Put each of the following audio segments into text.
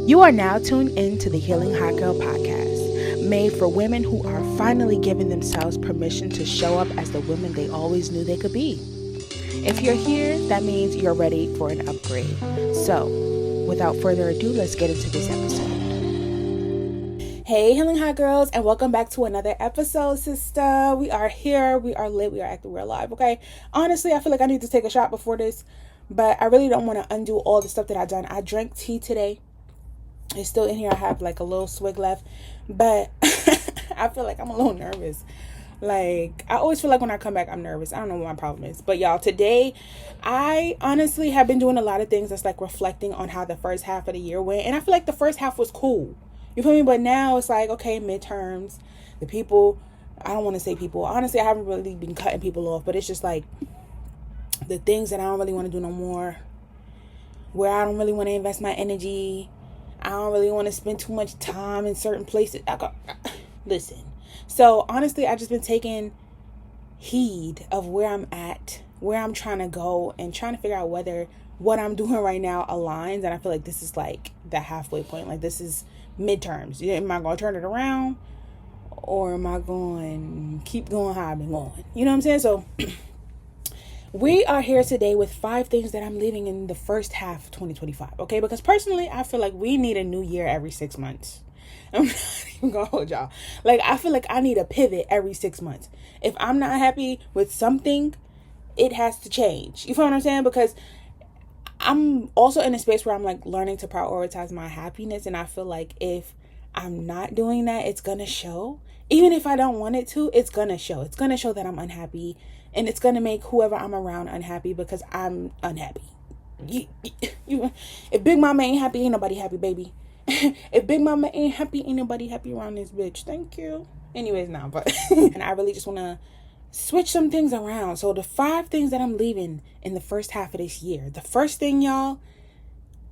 You are now tuned in to the Healing Hotgirl podcast, made for women who are finally giving themselves permission to show up as the women they always knew they could be. If you're here, that means you're ready for an upgrade. So, without further ado, let's get into this episode. Hey, Healing Hotgirls, and welcome back to another episode, sister. We are here, we are lit, we are active, we're alive, okay? Honestly, I feel like I need to take a shot before this, but I really don't want to undo all the stuff that I've done. I drank tea today. It's still in here. I have like a little swig left, but I feel like I'm a little nervous. Like, I always feel like when I come back, I'm nervous. I don't know what my problem is. But y'all, today, I honestly have been doing a lot of things that's like reflecting on how the first half of the year went. And I feel like the first half was cool. You feel me? But now it's like, okay, midterms, the people, I don't want to say people. Honestly, I haven't really been cutting people off, but it's just like the things that I don't really want to do no more, where I don't really want to invest my energy. I don't really want to spend too much time in certain places. Listen. So honestly, I've just been taking heed of where I'm at, where I'm trying to go, and trying to figure out whether what I'm doing right now aligns. And I feel like this is like the halfway point. Like, this is midterms. Am I going to turn it around, or am I going to keep going how I've been going? You know what I'm saying? So we are here today with 5 things that I'm leaving in the first half of 2025. Okay, because personally, I feel like we need a new year every 6 months. I'm not even gonna hold y'all. Like, I feel like I need a pivot every 6 months. If I'm not happy with something, it has to change. You feel what I'm saying? Because I'm also in a space where I'm like learning to prioritize my happiness. And I feel like if I'm not doing that, it's gonna show. Even if I don't want it to, it's gonna show. It's gonna show that I'm unhappy. And it's going to make whoever I'm around unhappy because I'm unhappy. If Big Mama ain't happy, ain't nobody happy, baby. If Big Mama ain't happy, ain't nobody happy around this bitch. Thank you. Anyways, now, but and I really just want to switch some things around. So the 5 things that I'm leaving in the first half of this year. The first thing, y'all,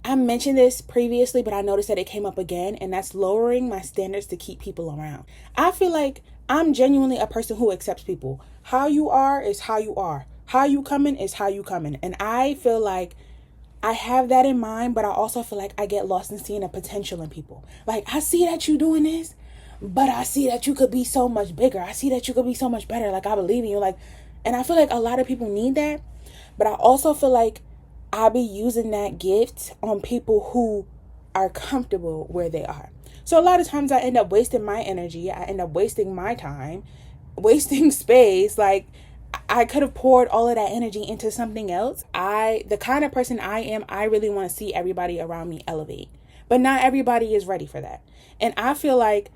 I mentioned this previously, but I noticed that it came up again, and that's lowering my standards to keep people around. I feel like I'm genuinely a person who accepts people. How you are is how you are. How you coming is how you coming. And I feel like I have that in mind, but I also feel like I get lost in seeing the potential in people. Like, I see that you doing this, but I see that you could be so much bigger. I see that you could be so much better. Like, I believe in you. Like, and I feel like a lot of people need that. But I also feel like I be using that gift on people who are comfortable where they are. So a lot of times I end up wasting my energy. I end up wasting my time, wasting space. Like, I could have poured all of that energy into something else. The kind of person I am, I really want to see everybody around me elevate. But not everybody is ready for that. And I feel like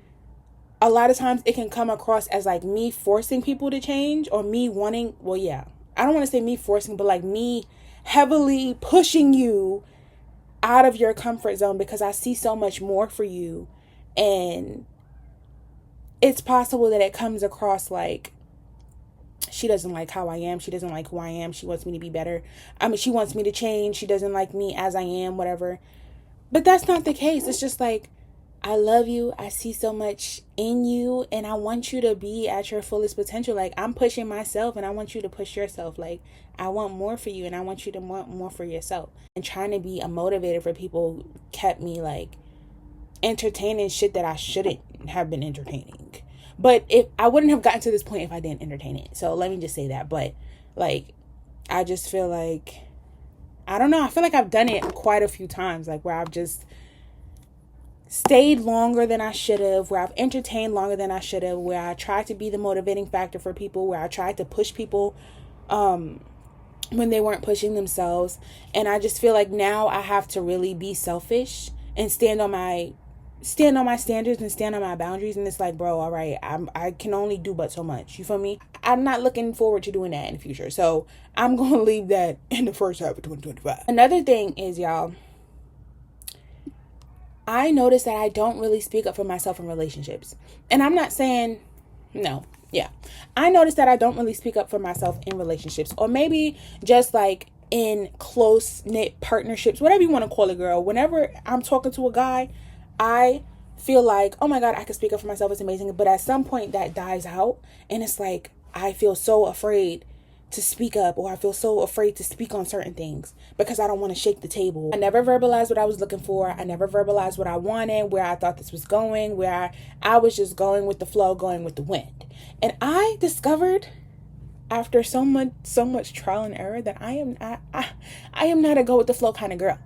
a lot of times it can come across as like me forcing people to change, or me wanting, well, yeah, I don't want to say me forcing, but like me heavily pushing you out of your comfort zone because I see so much more for you. And it's possible that it comes across like she doesn't like how I am. She doesn't like who I am. She wants me to be better. I mean, she wants me to change. She doesn't like me as I am, whatever. But that's not the case. It's just like, I love you. I see so much in you, and I want you to be at your fullest potential. Like, I'm pushing myself, and I want you to push yourself. Like, I want more for you, and I want you to want more for yourself. And trying to be a motivator for people kept me like entertaining shit that I shouldn't have been entertaining. But if I wouldn't have gotten to this point if I didn't entertain it. So let me just say that. But like, I just feel like, I don't know. I feel like I've done it quite a few times, like where I've just stayed longer than I should have, where I've entertained longer than I should have, where I tried to be the motivating factor for people, where I tried to push people when they weren't pushing themselves. And I just feel like now I have to really be selfish and stand on my standards and stand on my boundaries. And it's like, bro, all right, I can only do but so much. You feel me? I'm not looking forward to doing that in the future. So I'm going to leave that in the first half of 2025. Another thing is, y'all, I notice that I don't really speak up for myself in relationships. And I'm not saying no. Yeah. I notice that I don't really speak up for myself in relationships, or maybe just like in close knit partnerships, whatever you want to call it, girl. Whenever I'm talking to a guy, I feel like, oh my God, I can speak up for myself. It's amazing. But at some point that dies out, and it's like, I feel so afraid to speak up, or I feel so afraid to speak on certain things because I don't want to shake the table. I never verbalized what I was looking for. I never verbalized what I wanted, where I thought this was going, where I was just going with the flow, going with the wind. And I discovered after so much trial and error that I am not a go with the flow kind of girl.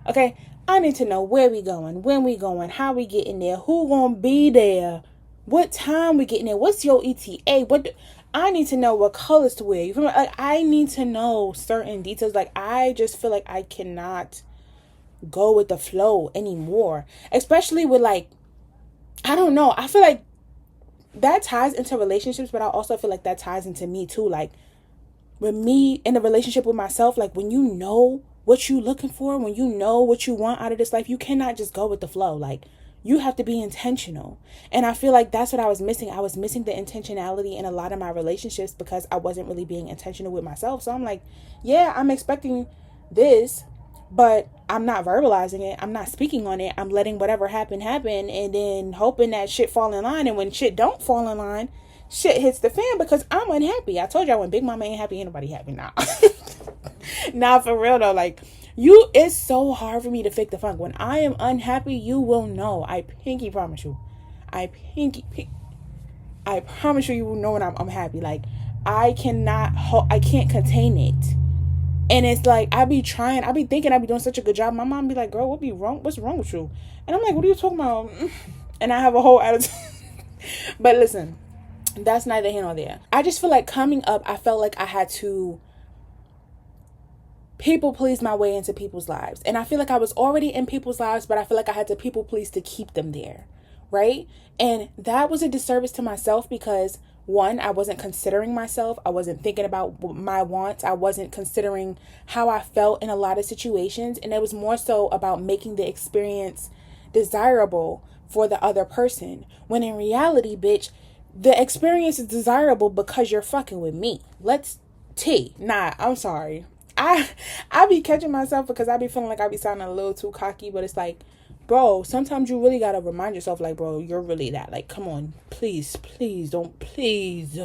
Okay? I need to know where we going, when we going, how we getting there, who gonna be there, what time we getting there, what's your ETA, I need to know what colors to wear. You feel me? Like, I need to know certain details. Like, I just feel like I cannot go with the flow anymore. Especially with, like, I don't know. I feel like that ties into relationships, but I also feel like that ties into me too. Like, with me in the relationship with myself, like, when you know what you looking for, when you know what you want out of this life, you cannot just go with the flow. Like, you have to be intentional. And I feel like that's what I was missing. I was missing the intentionality in a lot of my relationships because I wasn't really being intentional with myself. So I'm like, yeah, I'm expecting this, but I'm not verbalizing it. I'm not speaking on it. I'm letting whatever happen, and then hoping that shit fall in line. And when shit don't fall in line, shit hits the fan because I'm unhappy. I told y'all, when Big Mama ain't happy, ain't nobody happy now. Nah, for real though, like, it's so hard for me to fake the funk. When I am unhappy, you will know. I pinky promise you. I promise you, you will know when I'm happy. Like, I can't contain it. And it's like, I be thinking I be doing such a good job. My mom be like, girl, what's wrong with you? And I'm like, what are you talking about? And I have a whole attitude. But listen, that's neither here nor there. I just feel like coming up, I felt like I had to people please my way into people's lives. And I feel like I was already in people's lives, but I feel like I had to people please to keep them there. Right? And that was a disservice to myself because, one, I wasn't considering myself. I wasn't thinking about my wants. I wasn't considering how I felt in a lot of situations. And it was more so about making the experience desirable for the other person. When in reality, bitch, the experience is desirable because you're fucking with me. Nah, I'm sorry. I be catching myself because I be feeling like I be sounding a little too cocky, but it's like, bro, sometimes you really gotta remind yourself, like, bro, you're really that. Like, come on, please, don't, please.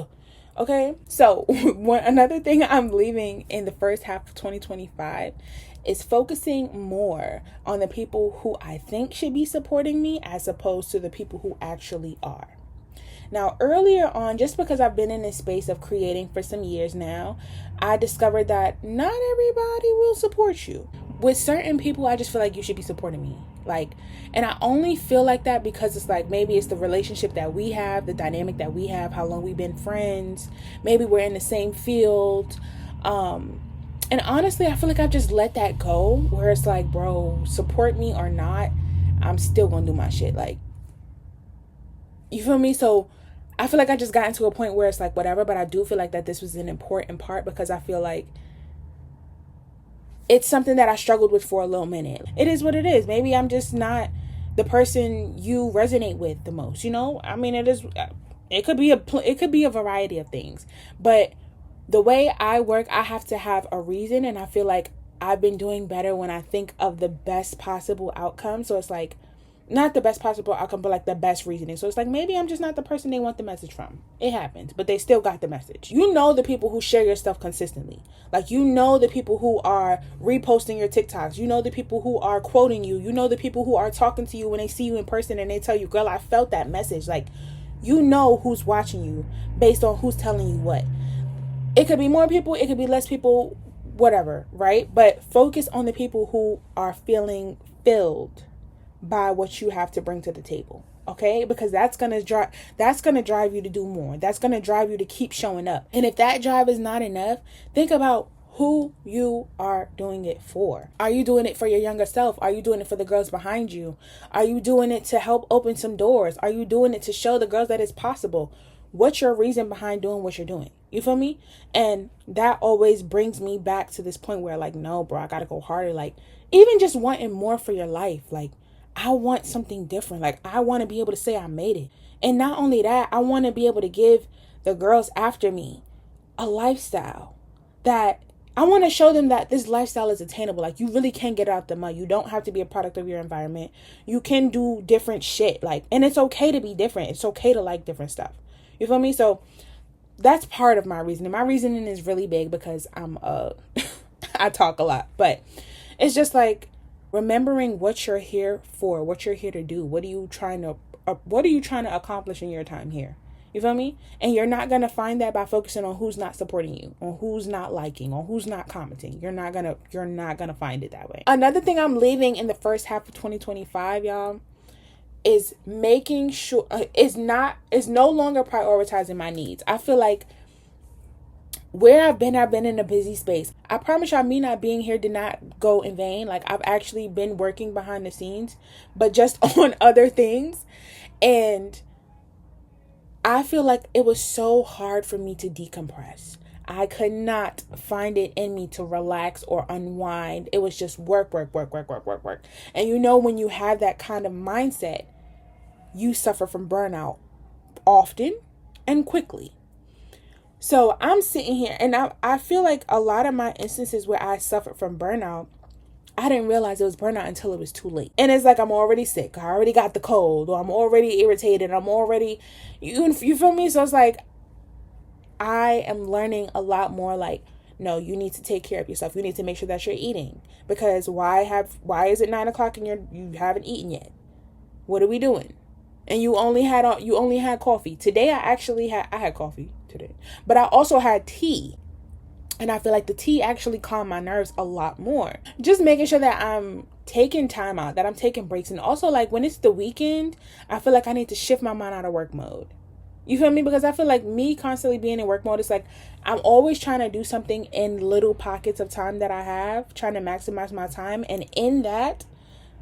Okay? So, another thing I'm leaving in the first half of 2025 is focusing more on the people who I think should be supporting me as opposed to the people who actually are. Now, earlier on, just because I've been in this space of creating for some years now, I discovered that not everybody will support you. With certain people, I just feel like you should be supporting me. Like, and I only feel like that because it's like, maybe it's the relationship that we have, the dynamic that we have, how long we've been friends. Maybe we're in the same field. And honestly, I feel like I've just let that go, where it's like, bro, support me or not, I'm still gonna do my shit. Like, you feel me? So I feel like I just got into a point where it's like, whatever, but I do feel like that this was an important part because I feel like it's something that I struggled with for a little minute. It is what it is. Maybe I'm just not the person you resonate with the most, you know? I mean, it could be a variety of things, but the way I work, I have to have a reason. And I feel like I've been doing better when I think of the best possible outcome. So it's like, not the best possible outcome, but like the best reasoning. So it's like, maybe I'm just not the person they want the message from. It happens, but they still got the message. You know the people who share your stuff consistently. Like, you know the people who are reposting your TikToks. You know the people who are quoting you. You know the people who are talking to you when they see you in person and they tell you, girl, I felt that message. Like, you know who's watching you based on who's telling you what. It could be more people, it could be less people, whatever, right? But focus on the people who are feeling filled by what you have to bring to the table. Okay? Because that's gonna drive you to do more. That's gonna drive you to keep showing up. And if that drive is not enough, think about who you are doing it for. Are you doing it for your younger self? Are you doing it for the girls behind you? Are you doing it to help open some doors? Are you doing it to show the girls that it's possible? What's your reason behind doing what you're doing? You feel me? And that always brings me back to this point where, like, no, bro, I gotta go harder. Like, even just wanting more for your life. Like, I want something different. Like, I want to be able to say I made it. And not only that, I want to be able to give the girls after me a lifestyle that I want to show them that this lifestyle is attainable. Like, you really can get out the mud. You don't have to be a product of your environment. You can do different shit. Like, and it's okay to be different. It's okay to like different stuff. You feel me? So that's part of my reasoning. My reasoning is really big because I'm I talk a lot, but it's just like remembering what you're here for, what you're here to do. What are you trying to accomplish in your time here? You feel me? And you're not going to find that by focusing on who's not supporting you, on who's not liking, on who's not commenting. You're not going to find it that way. Another thing I'm leaving in the first half of 2025, y'all, is making sure is no longer prioritizing my needs. I feel like where I've been in a busy space. I promise y'all, me not being here did not go in vain. Like, I've actually been working behind the scenes, but just on other things. And I feel like it was so hard for me to decompress. I could not find it in me to relax or unwind. It was just work. And you know, when you have that kind of mindset, you suffer from burnout often and quickly. So I'm sitting here and I feel like a lot of my instances where I suffered from burnout, I didn't realize it was burnout until it was too late. And it's like I'm already sick. I already got the cold, or I'm already irritated. I'm already, you feel me? So it's like I am learning a lot more like, no, you need to take care of yourself. You need to make sure that you're eating. Because why is it 9:00 and you haven't eaten yet? What are we doing? And you only had coffee. Today I had coffee today. But I also had tea. And I feel like the tea actually calmed my nerves a lot more. Just making sure that I'm taking time out, that I'm taking breaks. And also, like, when it's the weekend, I feel like I need to shift my mind out of work mode. You feel me? Because I feel like me constantly being in work mode, it's like I'm always trying to do something in little pockets of time that I have, trying to maximize my time. And in that,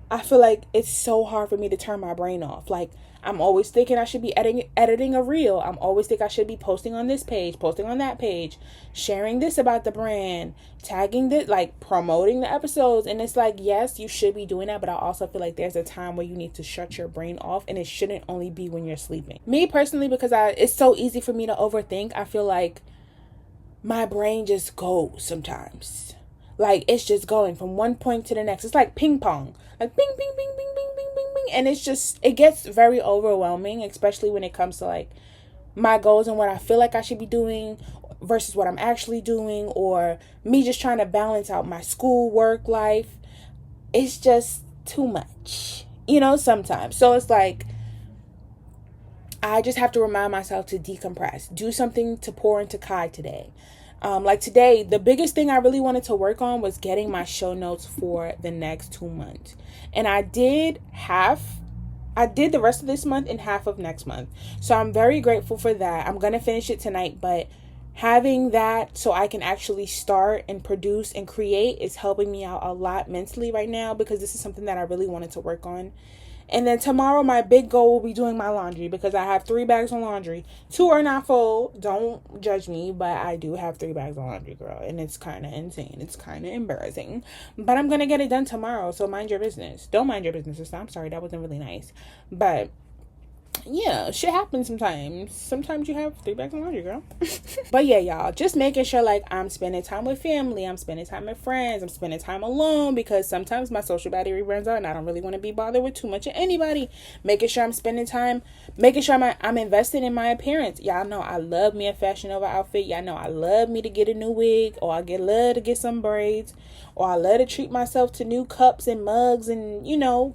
I feel like it's so hard for me to turn my brain off. Like, I'm always thinking I should be editing a reel. I'm always think I should be posting on this page, posting on that page, sharing this about the brand, tagging this, like promoting the episodes. And it's like, yes, you should be doing that. But I also feel like there's a time where you need to shut your brain off, and it shouldn't only be when you're sleeping. Me personally, because it's so easy for me to overthink, I feel like my brain just goes sometimes. Like, it's just going from one point to the next. It's like ping pong. Like, bing, bing, bing, bing, bing, bing, bing, bing. And it gets very overwhelming, especially when it comes to, like, my goals and what I feel like I should be doing versus what I'm actually doing, or me just trying to balance out my school, work life. It's just too much, sometimes. So it's like, I just have to remind myself to decompress. Do something to pour into Kai today. Like today, the biggest thing I really wanted to work on was getting my show notes for the next 2 months. And I did the rest of this month and half of next month. So I'm very grateful for that. I'm going to finish it tonight, but having that so I can actually start and produce and create is helping me out a lot mentally right now, because this is something that I really wanted to work on. And then tomorrow, my big goal will be doing my laundry, because I have 3 bags of laundry. 2 are not full. Don't judge me, but I do have 3 bags of laundry, girl. And it's kind of insane. It's kind of embarrassing. But I'm going to get it done tomorrow. So mind your business. Don't mind your business. I'm sorry. That wasn't really nice. But yeah, shit happens sometimes. Sometimes you have 3 bags of laundry, girl. But yeah, y'all, just making sure like I'm spending time with family, I'm spending time with friends, I'm spending time alone, because sometimes my social battery runs out and I don't really want to be bothered with too much of anybody. Making sure I'm spending time, making sure I'm investing in my appearance. Y'all know I love me a Fashion Nova outfit. Y'all know I love me to get a new wig, or love to get some braids, or I love to treat myself to new cups and mugs and,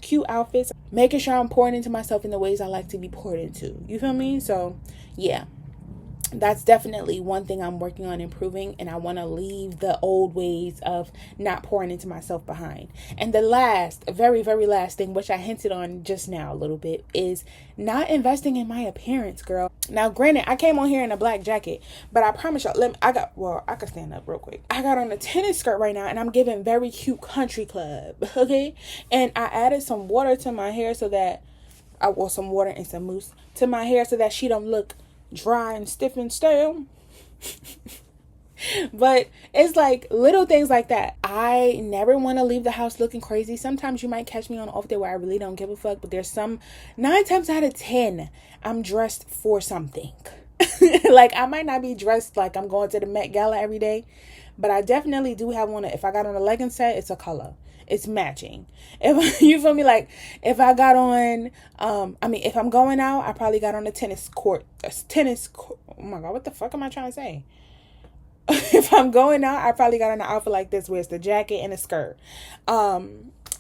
cute outfits. Making sure I'm pouring into myself in the ways I like to be poured into. You feel me? So, yeah. That's definitely one thing I'm working on improving, and I want to leave the old ways of not pouring into myself behind. And the last, very, very last thing, which I hinted on just now a little bit, is not investing in my appearance, girl. Now, granted, I came on here in a black jacket, but I promise y'all, I could stand up real quick. I got on a tennis skirt right now, and I'm giving very cute country club, okay? And I added some water to my hair some water and some mousse to my hair so that she don't look dry and stiff and stale. But it's like little things like that. I never want to leave the house looking crazy. Sometimes you might catch me on an off day where I really don't give a fuck, but there's 9 times out of 10 I'm dressed for something. Like, I might not be dressed like I'm going to the Met Gala every day, but I definitely do have one. If I got on a legging set, it's a color. it's matching. If you feel me, like if I got on, if I'm going out, I probably got on a tennis court. Oh my God, what the fuck am I trying to say? If I'm going out, I probably got on an outfit like this where it's the jacket and a skirt.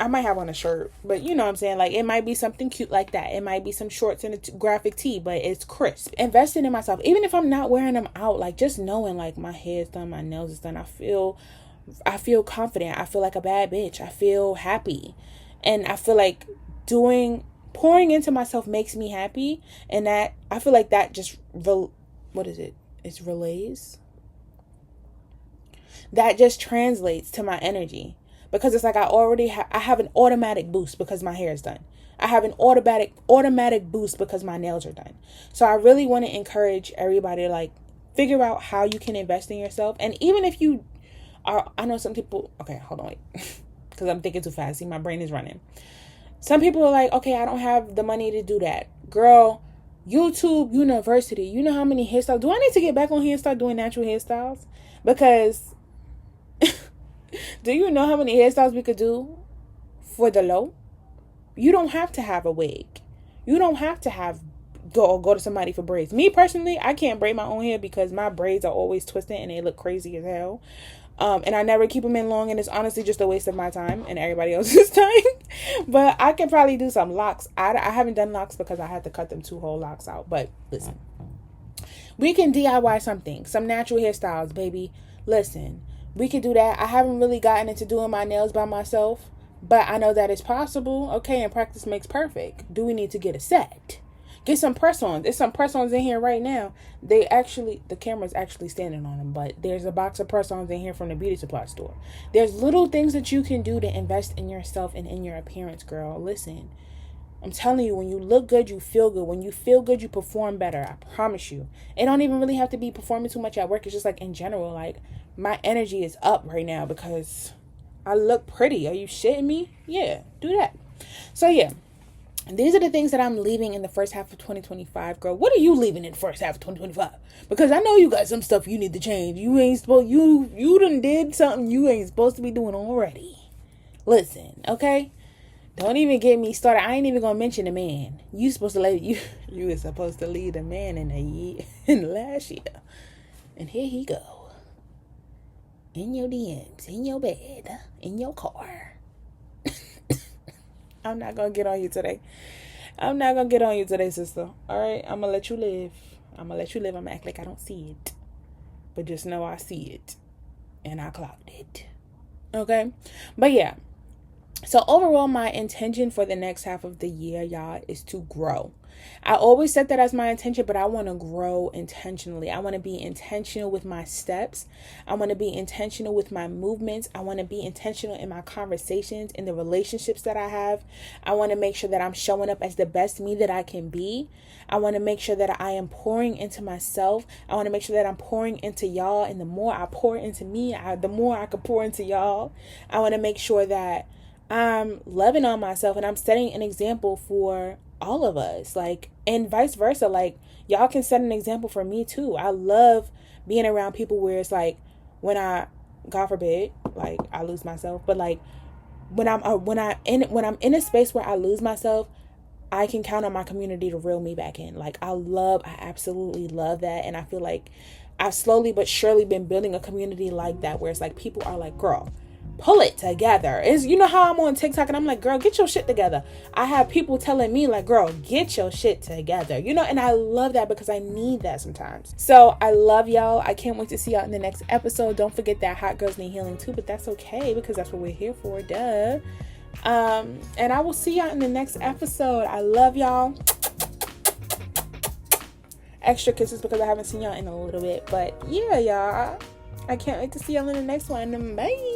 I might have on a shirt, but you know what I'm saying? Like, it might be something cute like that. It might be some shorts and a graphic tee, but it's crisp. Investing in myself, even if I'm not wearing them out, like just knowing like my hair's done, my nails is done, I feel confident. I feel like a bad bitch. I feel happy. And I feel like pouring into myself makes me happy. And that, I feel like that just, what is it? It's relays. That just translates to my energy. Because it's like I have an automatic boost because my hair is done. I have an automatic boost because my nails are done. So I really want to encourage everybody to like figure out how you can invest in yourself. And even if you are, I know some people, okay, hold on, wait. Because I'm thinking too fast. See, my brain is running. Some people are like, okay, I don't have the money to do that. Girl, YouTube University, you know how many hairstyles? Do I need to get back on here and start doing natural hairstyles? Because do you know how many hairstyles we could do for the low? You don't have to have a wig. You don't have to go to somebody for braids. Me personally, I can't braid my own hair because my braids are always twisted and they look crazy as hell. And I never keep them in long, and it's honestly just a waste of my time and everybody else's time. But I can probably do some locks. I haven't done locks because I had to cut them 2 whole locks out. But listen, we can DIY something, some natural hairstyles, baby. Listen, we could do that. I haven't really gotten into doing my nails by myself, but I know that it's possible. Okay, and practice makes perfect. Do we need to get a set? Get some press-ons. There's some press-ons in here right now. The camera's actually standing on them, but there's a box of press-ons in here from the beauty supply store. There's little things that you can do to invest in yourself and in your appearance, girl. Listen, I'm telling you, when you look good, you feel good. When you feel good, you perform better. I promise you. It don't even really have to be performing too much at work. It's just like in general, like my energy is up right now because I look pretty. Are you shitting me? Yeah, do that. So yeah, these are the things that I'm leaving in the first half of 2025, girl. What are you leaving in the first half of 2025? Because I know you got some stuff you need to change. You ain't supposed, you done did something you ain't supposed to be doing already. Listen, okay? Don't even get me started. I ain't even gonna mention the man. You were supposed to lead a man in last year. And here he go. In your DMs, in your bed, in your car. I'm not gonna get on you today. I'm not gonna get on you today, sister. Alright? I'm gonna let you live. I'm gonna act like I don't see it. But just know I see it. And I clocked it. Okay? But yeah. So overall, my intention for the next half of the year, y'all, is to grow. I always said that as my intention, but I want to grow intentionally. I want to be intentional with my steps. I want to be intentional with my movements. I want to be intentional in my conversations, in the relationships that I have. I want to make sure that I'm showing up as the best me that I can be. I want to make sure that I am pouring into myself. I want to make sure that I'm pouring into y'all. And the more I pour into me, the more I can pour into y'all. I want to make sure that I'm loving on myself and I'm setting an example for all of us, like, and vice versa. Like, y'all can set an example for me too. I love being around people where it's like, when I, God forbid, like I lose myself, but like when I'm in a space where I lose myself, I can count on my community to reel me back in. Like, I absolutely love that. And I feel like I've slowly but surely been building a community like that, where it's like people are like, girl, pull it together. Is, you know how I'm on TikTok and I'm like, girl, get your shit together. I have people telling me like, girl, get your shit together, you know, and I love that because I need that sometimes. So I love y'all. I can't wait to see y'all in the next episode. Don't forget that hot girls need healing too, but that's okay because that's what we're here for. Duh. And I will see y'all in the next episode. I love y'all. Extra kisses because I haven't seen y'all in a little bit, but yeah, y'all, I can't wait to see y'all in the next one. Bye.